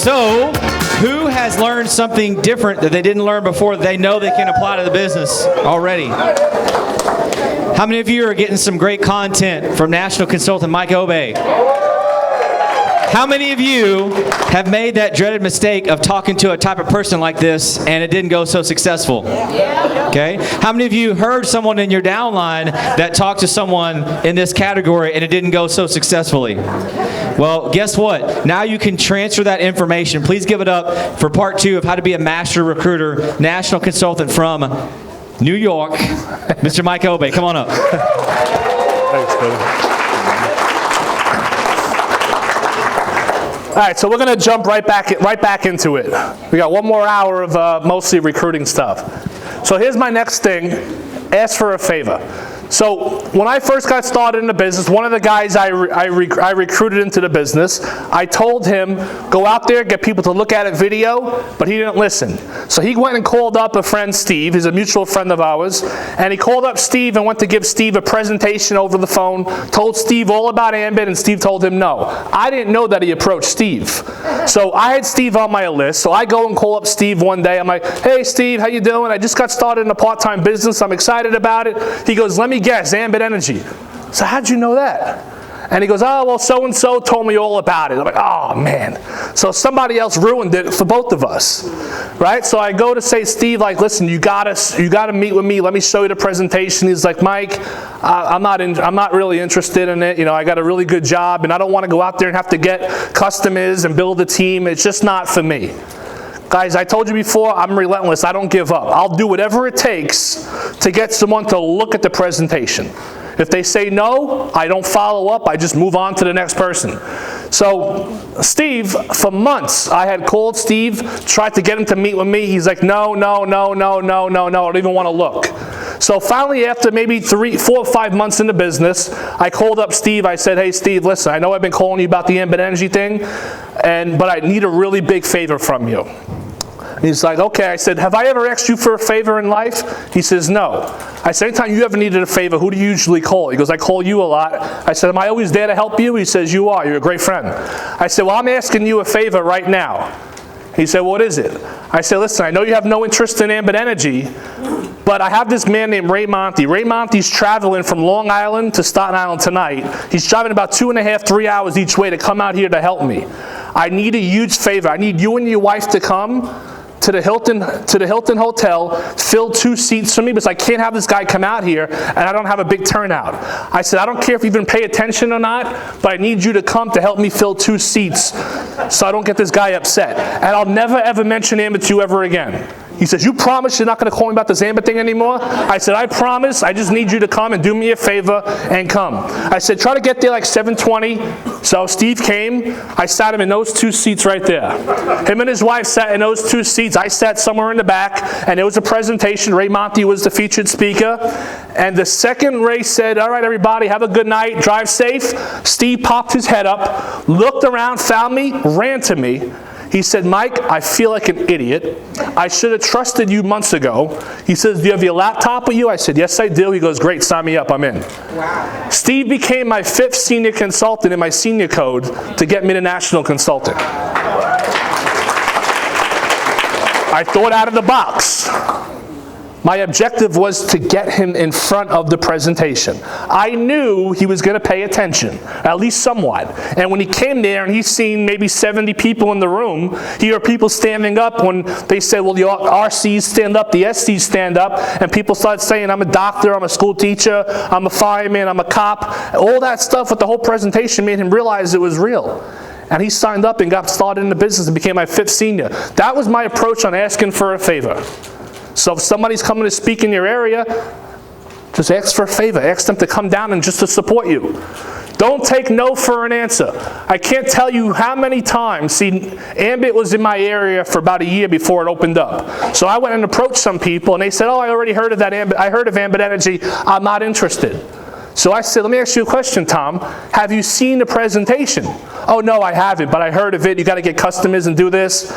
So, who has learned something different that they didn't learn before that they know they can apply to the business already? How many of you are getting some great content from national consultant Mike Obey? How many of you have made that dreaded mistake of talking to a type of person like this and it didn't go so successful? Okay? How many of you heard someone in your downline that talked to someone in this category and it didn't go so successfully? Well, guess what? Now you can transfer that information. Please give it up for part 2 of how to be a master recruiter, national consultant from New York, Mr. Mike Obey. Come on up. Thanks, buddy. All right, so we're going to jump right back into it. We got one more hour of mostly recruiting stuff. So here's my next thing. Ask for a favor. So when I first got started in the business, one of the guys I recruited into the business, I told him, go out there, get people to look at a video, but he didn't listen. So he went and called up a friend, Steve. He's a mutual friend of ours. And he called up Steve and went to give Steve a presentation over the phone, told Steve all about Ambit, and Steve told him no. I didn't know that he approached Steve. So I had Steve on my list. So I go and call up Steve one day. I'm like, hey, Steve, how you doing? I just got started in a part-time business. I'm excited about it. He goes, let me guess, Ambit Energy. So how'd you know that? And he goes, oh, well, so-and-so told me all about it. I'm like, oh, man. So somebody else ruined it for both of us, right? So I go to say, Steve, like, listen, you gotta meet with me. Let me show you the presentation. He's like, Mike, I'm not really interested in it. You know, I got a really good job, and I don't want to go out there and have to get customers and build a team. It's just not for me. Guys, I told you before, I'm relentless. I don't give up. I'll do whatever it takes to get someone to look at the presentation. If they say no, I don't follow up. I just move on to the next person. So Steve, for months, I had called Steve, tried to get him to meet with me. He's like, no, I don't even want to look. So finally, after maybe 4 or 5 months in the business, I called up Steve. I said, hey, Steve, listen, I know I've been calling you about the Ambit Energy thing, but I need a really big favor from you. He's like, okay. I said, have I ever asked you for a favor in life? He says, no. I said, anytime you ever needed a favor, who do you usually call? He goes, I call you a lot. I said, am I always there to help you? He says, you are. You're a great friend. I said, well, I'm asking you a favor right now. He said, what is it? I said, listen, I know you have no interest in Ambit Energy, but I have this man named Ray Monty. Ray Monty's traveling from Long Island to Staten Island tonight. He's driving about 2.5, 3 hours each way to come out here to help me. I need a huge favor. I need you and your wife to come to the Hilton Hotel, fill 2 seats for me, because I can't have this guy come out here and I don't have a big turnout. I said, I don't care if you even pay attention or not, but I need you to come to help me fill 2 seats so I don't get this guy upset. And I'll never ever mention Ambit to you ever again. He says, you promise you're not going to call me about this Ambit thing anymore? I said, I promise. I just need you to come and do me a favor and come. I said, try to get there like 7:20. So Steve came. I sat him in those 2 seats right there. Him and his wife sat in those 2 seats. I sat somewhere in the back, and there was a presentation. Ray Monty was the featured speaker. And the second Ray said, all right, everybody, have a good night. Drive safe. Steve popped his head up, looked around, found me, ran to me. He said, Mike, I feel like an idiot. I should have trusted you months ago. He says, do you have your laptop with you? I said, yes, I do. He goes, great, sign me up, I'm in. Wow. Steve became my 5th senior consultant in my senior code to get me to national consultant. I thought out of the box. My objective was to get him in front of the presentation. I knew he was going to pay attention, at least somewhat. And when he came there and he's seen maybe 70 people in the room, he heard people standing up when they said, well, the RCs stand up, the SCs stand up, and people started saying, I'm a doctor, I'm a school teacher, I'm a fireman, I'm a cop. All that stuff with the whole presentation made him realize it was real. And he signed up and got started in the business and became my 5th senior. That was my approach on asking for a favor. So if somebody's coming to speak in your area, just ask for a favor. Ask them to come down and just to support you. Don't take no for an answer. I can't tell you how many times, Ambit was in my area for about a year before it opened up. So I went and approached some people and they said, oh, I already heard of that Ambit. I heard of Ambit Energy. I'm not interested. So I said, let me ask you a question, Tom. Have you seen the presentation? Oh, no, I haven't, but I heard of it. You got to get customers and do this.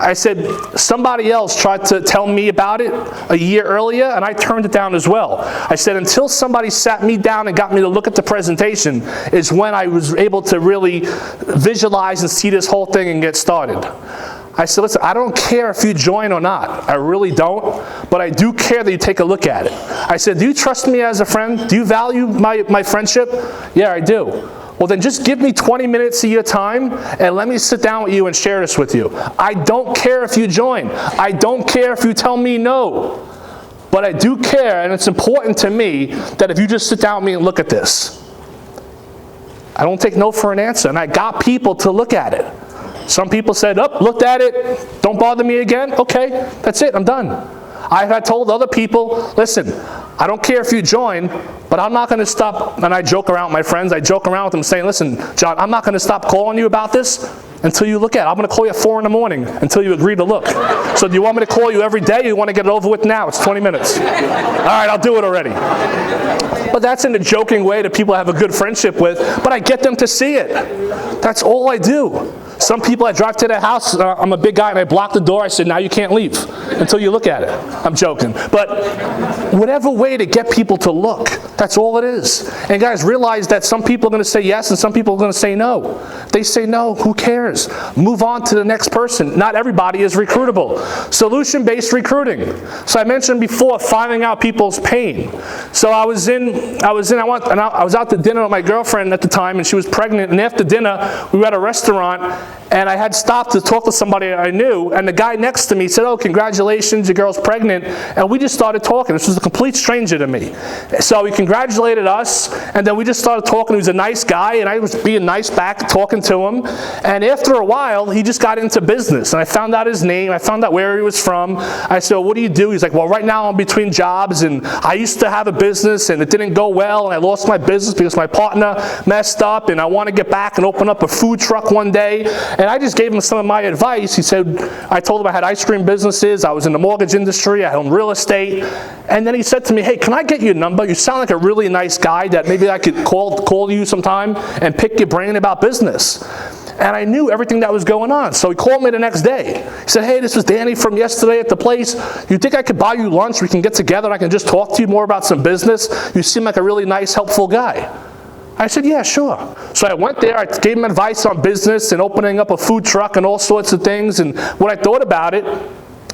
I said, somebody else tried to tell me about it a year earlier, and I turned it down as well. I said, until somebody sat me down and got me to look at the presentation is when I was able to really visualize and see this whole thing and get started. I said, listen, I don't care if you join or not. I really don't, but I do care that you take a look at it. I said, do you trust me as a friend? Do you value my friendship? Yeah, I do. Well, then just give me 20 minutes of your time and let me sit down with you and share this with you. I don't care if you join. I don't care if you tell me no. But I do care, and it's important to me that if you just sit down with me and look at this. I don't take no for an answer, and I got people to look at it. Some people said, oh, looked at it, don't bother me again. Okay, that's it, I'm done. I had told other people, listen, I don't care if you join, but I'm not going to stop, and I joke around with my friends, I joke around with them saying, listen, John, I'm not going to stop calling you about this until you look at it. I'm going to call you at 4 in the morning until you agree to look. So do you want me to call you every day, or you want to get it over with now? It's 20 minutes. All right, I'll do it already. But that's in a joking way that people I have a good friendship with, but I get them to see it. That's all I do. Some people, I drive to their house, I'm a big guy, and I block the door. I said, now you can't leave until you look at it. I'm joking. But whatever way to get people to look, that's all it is. And guys, realize that some people are going to say yes and some people are going to say no. If they say no, who cares? Move on to the next person. Not everybody is recruitable. Solution-based recruiting. So I mentioned before, finding out people's pain. So I was out to dinner with my girlfriend at the time, and she was pregnant, and after dinner, we were at a restaurant, and I had stopped to talk to somebody I knew, and the guy next to me said, oh, congratulations, your girl's pregnant, and we just started talking. This was a complete stranger to me. So he congratulated us, and then we just started talking. He was a nice guy, and I was being nice back, talking to him, and after a while, he just got into business, and I found out his name, I found out where he was from. I said, well, what do you do? He's like, well, right now I'm between jobs, and I used to have a business, and it didn't go well, and I lost my business because my partner messed up, and I want to get back and open up a food truck one day. And I just gave him some of my advice. He said, I told him I had ice cream businesses, I was in the mortgage industry, I owned real estate. And then he said to me, hey, can I get your number? You sound like a really nice guy that maybe I could call you sometime and pick your brain about business. And I knew everything that was going on. So he called me the next day. He said, hey, this was Danny from yesterday at the place. You think I could buy you lunch? We can get together and I can just talk to you more about some business. You seem like a really nice, helpful guy. I said, yeah, sure. So I went there, I gave him advice on business and opening up a food truck and all sorts of things and what I thought about it.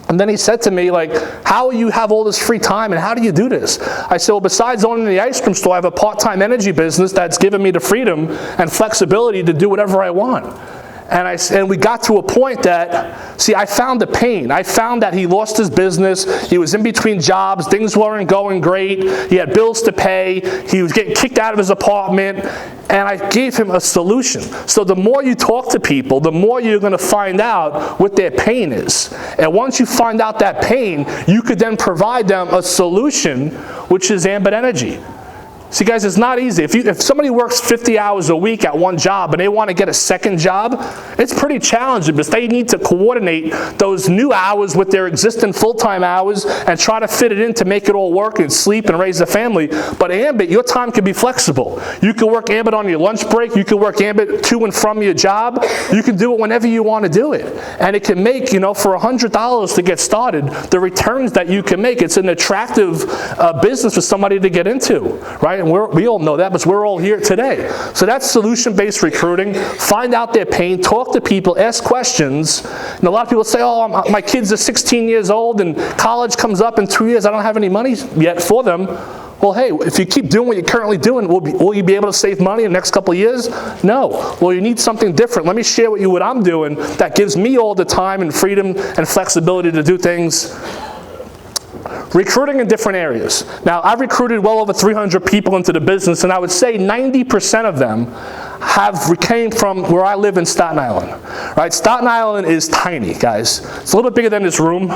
And then he said to me, like, how do you have all this free time and how do you do this? I said, well, besides owning the ice cream store, I have a part-time energy business that's given me the freedom and flexibility to do whatever I want. And we got to a point that, see, I found the pain. I found that he lost his business. He was in between jobs. Things weren't going great. He had bills to pay. He was getting kicked out of his apartment. And I gave him a solution. So the more you talk to people, the more you're going to find out what their pain is. And once you find out that pain, you could then provide them a solution, which is Ambit Energy. See, guys, it's not easy. If somebody works 50 hours a week at one job and they want to get a second job, it's pretty challenging because they need to coordinate those new hours with their existing full-time hours and try to fit it in to make it all work and sleep and raise a family. But Ambit, your time can be flexible. You can work Ambit on your lunch break. You can work Ambit to and from your job. You can do it whenever you want to do it. And it can make, for $100 to get started, the returns that you can make. It's an attractive business for somebody to get into, right? And we all know that, but we're all here today. So that's solution-based recruiting. Find out their pain, talk to people, ask questions. And a lot of people say, oh, my kids are 16 years old and college comes up in 2 years. I don't have any money yet for them. Well, hey, if you keep doing what you're currently doing, will you be able to save money in the next couple of years? No. Well, you need something different. Let me share with you what I'm doing that gives me all the time and freedom and flexibility to do things. Recruiting in different areas. Now, I've recruited well over 300 people into the business, and I would say 90% of them came from where I live in Staten Island. Right? Staten Island is tiny, guys. It's a little bit bigger than this room.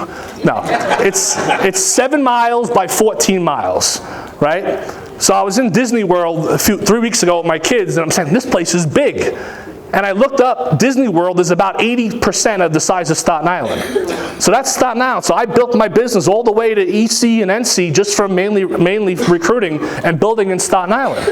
No, it's 7 miles by 14 miles, right? So I was in Disney World 3 weeks ago with my kids, and I'm saying, this place is big. And I looked up, Disney World is about 80% of the size of Staten Island. So that's Staten Island. So I built my business all the way to EC and NC just from mainly recruiting and building in Staten Island.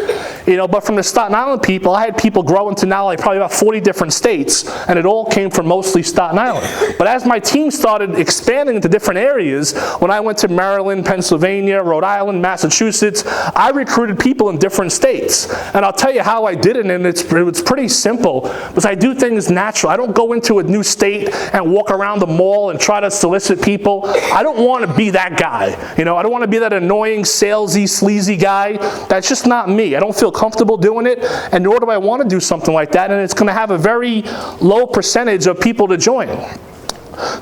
But from the Staten Island people, I had people grow into now like probably about 40 different states, and it all came from mostly Staten Island. But as my team started expanding into different areas, when I went to Maryland, Pennsylvania, Rhode Island, Massachusetts, I recruited people in different states. And I'll tell you how I did it, and it's pretty simple, because I do things natural. I don't go into a new state and walk around the mall and try to solicit people. I don't want to be that guy. I don't want to be that annoying, salesy, sleazy guy. That's just not me. I don't feel comfortable doing it, and nor do I want to do something like that, and it's going to have a very low percentage of people to join.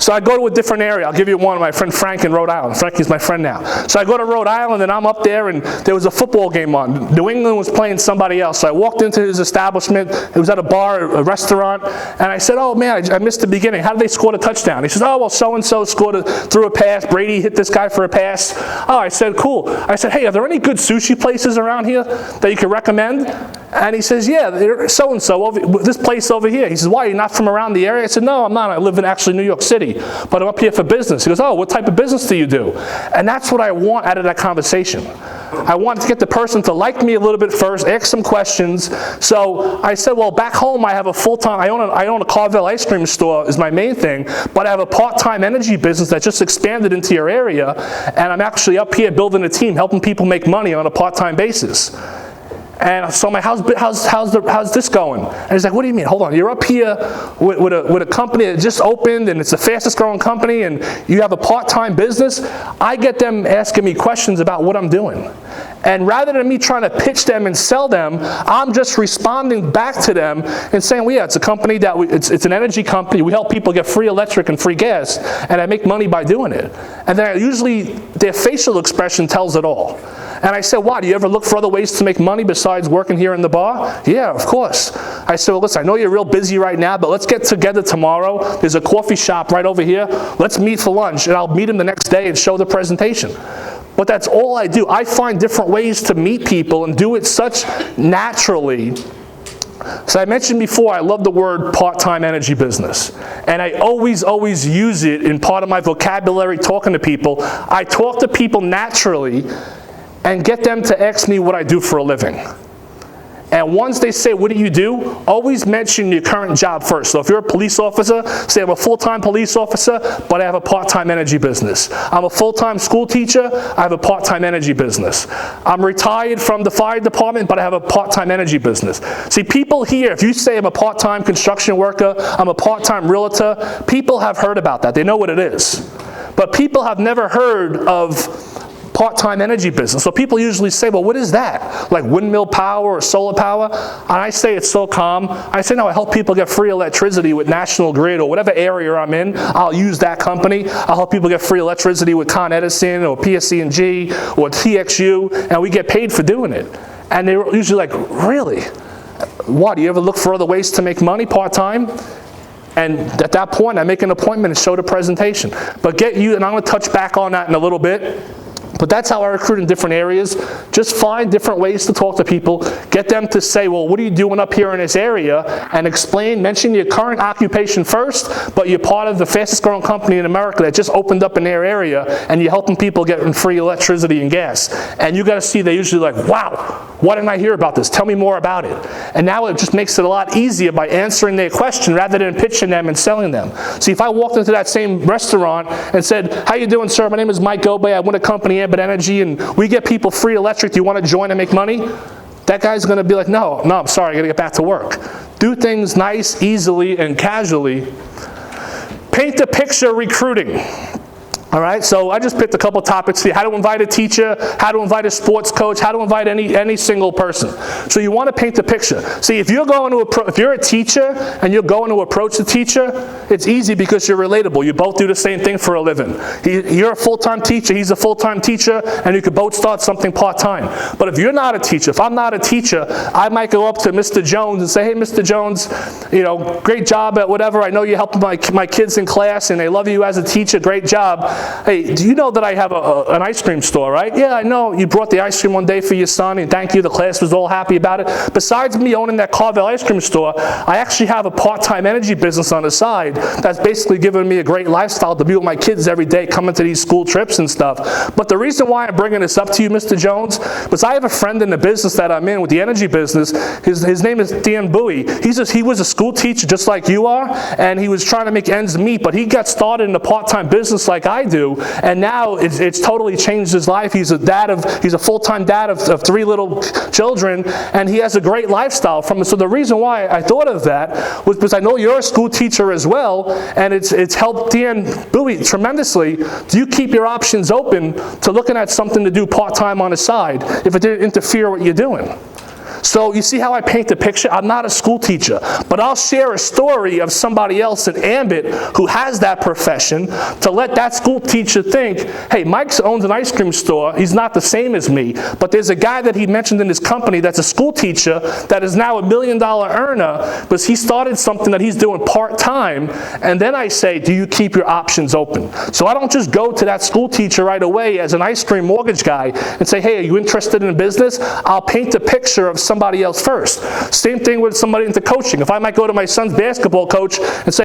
So I go to a different area. I'll give you one, my friend Frank in Rhode Island. Frankie's my friend now. So I go to Rhode Island, and I'm up there, and there was a football game on. New England was playing somebody else. So I walked into his establishment. It was at a bar, a restaurant, and I said, oh man, I missed the beginning. How did they score the touchdown? He says, oh, well, so-and-so threw a pass. Brady hit this guy for a pass. Oh, I said, cool. I said, hey, are there any good sushi places around here that you could recommend? And he says, yeah, so-and-so, this place over here. He says, why, you're not from around the area? I said, no, I'm not. I live in actually New York City, but I'm up here for business. He goes, oh, what type of business do you do? And that's what I want out of that conversation. I wanted to get the person to like me a little bit first, ask some questions. So I said, well, back home I have a full-time, I own a Carvel ice cream store is my main thing, but I have a part-time energy business that just expanded into your area, and I'm actually up here building a team, helping people make money on a part-time basis. And so I'm like, how's this going? And he's like, what do you mean? Hold on, you're up here with a company that just opened, and it's the fastest growing company, and you have a part-time business? I get them asking me questions about what I'm doing. And rather than me trying to pitch them and sell them, I'm just responding back to them and saying, well, yeah, it's a company that, it's an energy company. We help people get free electric and free gas, and I make money by doing it. And then usually their facial expression tells it all. And I said, why, do you ever look for other ways to make money besides working here in the bar? Yeah, of course. I said, well, listen, I know you're real busy right now, but let's get together tomorrow. There's a coffee shop right over here. Let's meet for lunch, and I'll meet him the next day and show the presentation. But that's all I do. I find different ways to meet people and do it such naturally. So I mentioned before, I love the word part-time energy business. And I always use it in part of my vocabulary talking to people. I talk to people naturally and get them to ask me what I do for a living. And once they say, what do you do? Always mention your current job first. So if you're a police officer, say I'm a full-time police officer, but I have a part-time energy business. I'm a full-time school teacher, I have a part-time energy business. I'm retired from the fire department, but I have a part-time energy business. See, people here, if you say I'm a part-time construction worker, I'm a part-time realtor, people have heard about that. They know what it is. But people have never heard of part-time energy business. So people usually say, well, what is that? Like windmill power or solar power? And I say it's so calm. I say, no, I help people get free electricity with National Grid or whatever area I'm in. I'll use that company. I'll help people get free electricity with Con Edison or PSC&G or TXU, and we get paid for doing it. And they're usually like, really? What, do you ever look for other ways to make money part-time? And at that point, I make an appointment and show the presentation. But and I'm going to touch back on that in a little bit. But that's how I recruit in different areas. Just find different ways to talk to people. Get them to say, well, what are you doing up here in this area? And explain, mention your current occupation first, but you're part of the fastest growing company in America that just opened up in their area, and you're helping people get free electricity and gas. And you got to see, they're usually like, wow, why didn't I hear about this? Tell me more about it. And now it just makes it a lot easier by answering their question rather than pitching them and selling them. See, if I walked into that same restaurant and said, how you doing, sir? My name is Mike Gobay. I run a company, Ambit Energy, and we get people free electric. Do you want to join and make money? That guy's going to be like, no, I'm sorry, I got to get back to work. Do things nice, easily, and casually. Paint the picture recruiting. All right, so I just picked a couple topics here. How to invite a teacher, how to invite a sports coach, how to invite any single person. So you want to paint the picture. See, if you're a teacher and you're going to approach the teacher, it's easy because you're relatable. You both do the same thing for a living. You're a full-time teacher, he's a full-time teacher, and you could both start something part-time. But if you're not a teacher, if I'm not a teacher, I might go up to Mr. Jones and say, hey, Mr. Jones, great job at whatever. I know you're helping my kids in class, and they love you as a teacher. Great job. hey, do you know that I have an ice cream store, right? Yeah, I know. You brought the ice cream one day for your son, and thank you. The class was all happy about it. Besides me owning that Carvel ice cream store, I actually have a part-time energy business on the side that's basically giving me a great lifestyle to be with my kids every day, coming to these school trips and stuff. But the reason why I'm bringing this up to you, Mr. Jones, was I have a friend in the business that I'm in with the energy business. His name is Dan Bowie. He was a school teacher just like you are, and he was trying to make ends meet, but he got started in a part-time business like I do, and now it's totally changed his life. He's a full-time dad of 3 little children, and he has a great lifestyle from it. So the reason why I thought of that was because I know you're a school teacher as well, and it's helped Dan Bowie tremendously. Do you keep your options open to looking at something to do part-time on the side if it didn't interfere with what you're doing? So you see how I paint the picture? I'm not a school teacher, but I'll share a story of somebody else in Ambit who has that profession to let that school teacher think, hey, Mike owns an ice cream store. He's not the same as me, but there's a guy that he mentioned in his company that's a school teacher that is now $1 million earner because he started something that he's doing part-time. And then I say, do you keep your options open? So I don't just go to that school teacher right away as an ice cream mortgage guy and say, hey, are you interested in business? I'll paint a picture of somebody else first. Same thing with somebody into coaching. If I might go to my son's basketball coach and say,